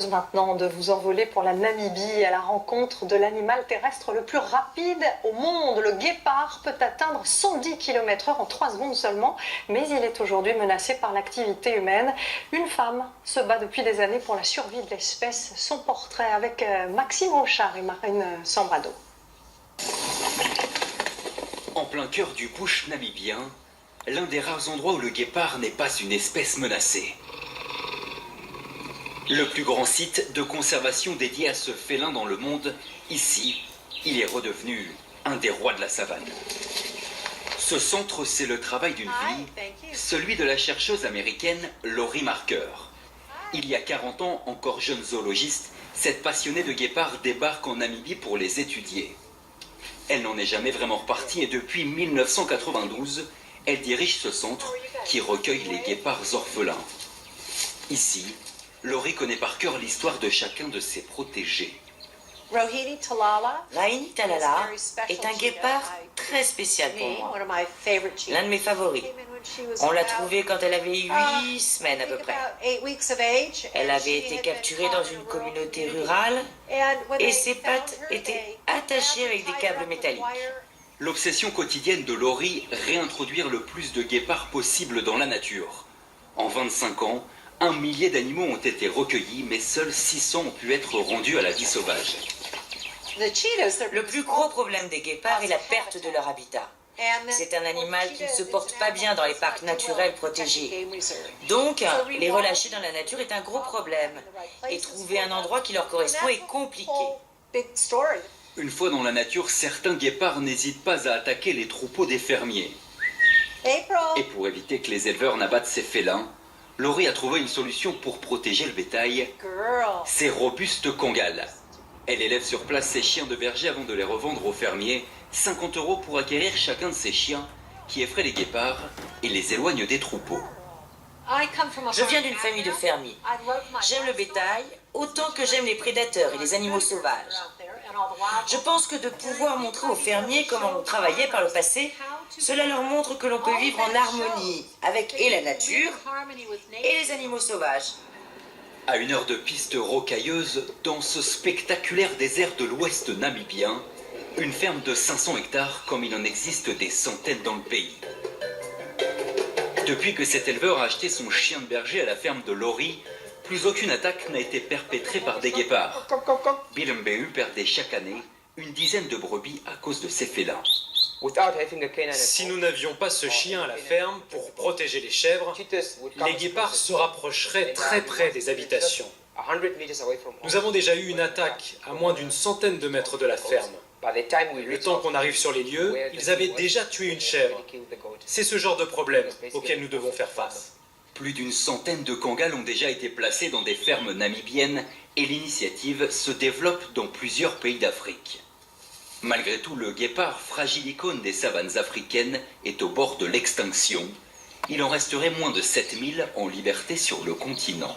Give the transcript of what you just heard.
Maintenant de vous envoler pour la Namibie à la rencontre de l'animal terrestre le plus rapide au monde. Le guépard peut atteindre 110 km/h en 3 secondes seulement, mais il est aujourd'hui menacé par l'activité humaine. Une femme se bat depuis des années pour la survie de l'espèce. Son portrait avec Maxime Rochard et Marine Sambrado. En plein cœur du bush namibien, l'un des rares endroits où le guépard n'est pas une espèce menacée. Le plus grand site de conservation dédié à ce félin dans le monde, ici, il est redevenu un des rois de la savane. Ce centre, c'est le travail d'une vie, celui de la chercheuse américaine Laurie Marker. Il y a 40 ans, encore jeune zoologiste, cette passionnée de guépards débarque en Namibie pour les étudier. Elle n'en est jamais vraiment repartie et depuis 1992, elle dirige ce centre qui recueille les guépards orphelins. Ici, Laurie connaît par cœur l'histoire de chacun de ses protégés. Rahini Talala est un guépard très spécial pour moi, l'un de mes favoris. On l'a trouvée quand elle avait 8 semaines à peu près. Elle avait été capturée dans une communauté rurale et ses pattes étaient attachées avec des câbles métalliques. L'obsession quotidienne de Laurie, réintroduire le plus de guépards possible dans la nature. En 25 ans, 1 millier d'animaux ont été recueillis, mais seuls 600 ont pu être rendus à la vie sauvage. Le plus gros problème des guépards est la perte de leur habitat. C'est un animal qui ne se porte pas bien dans les parcs naturels protégés. Donc, les relâcher dans la nature est un gros problème. Et trouver un endroit qui leur correspond est compliqué. Une fois dans la nature, certains guépards n'hésitent pas à attaquer les troupeaux des fermiers. Et pour éviter que les éleveurs n'abattent ces félins, Laurie a trouvé une solution pour protéger le bétail, ces robustes Kangals. Elle élève sur place ses chiens de berger avant de les revendre aux fermiers. 50 € pour acquérir chacun de ces chiens qui effraient les guépards et les éloignent des troupeaux. Je viens d'une famille de fermiers. J'aime le bétail autant que j'aime les prédateurs et les animaux sauvages. Je pense que de pouvoir montrer aux fermiers comment on travaillait par le passé, cela leur montre que l'on peut vivre en harmonie avec et la nature et les animaux sauvages. À 1 heure de piste rocailleuse, dans ce spectaculaire désert de l'ouest namibien, une ferme de 500 hectares comme il en existe des centaines dans le pays. Depuis que cet éleveur a acheté son chien de berger à la ferme de Laurie, plus aucune attaque n'a été perpétrée par des guépards. Bilembeu perdait chaque année une dizaine de brebis à cause de ces félins. Si nous n'avions pas ce chien à la ferme pour protéger les chèvres, les guépards se rapprocheraient très près des habitations. Nous avons déjà eu une attaque à moins d'une centaine de mètres de la ferme. Le temps qu'on arrive sur les lieux, ils avaient déjà tué une chèvre. C'est ce genre de problème auquel nous devons faire face. Plus d'une centaine de Kangals ont déjà été placés dans des fermes namibiennes et l'initiative se développe dans plusieurs pays d'Afrique. Malgré tout, le guépard, fragile icône des savanes africaines, est au bord de l'extinction. Il en resterait moins de 7000 en liberté sur le continent.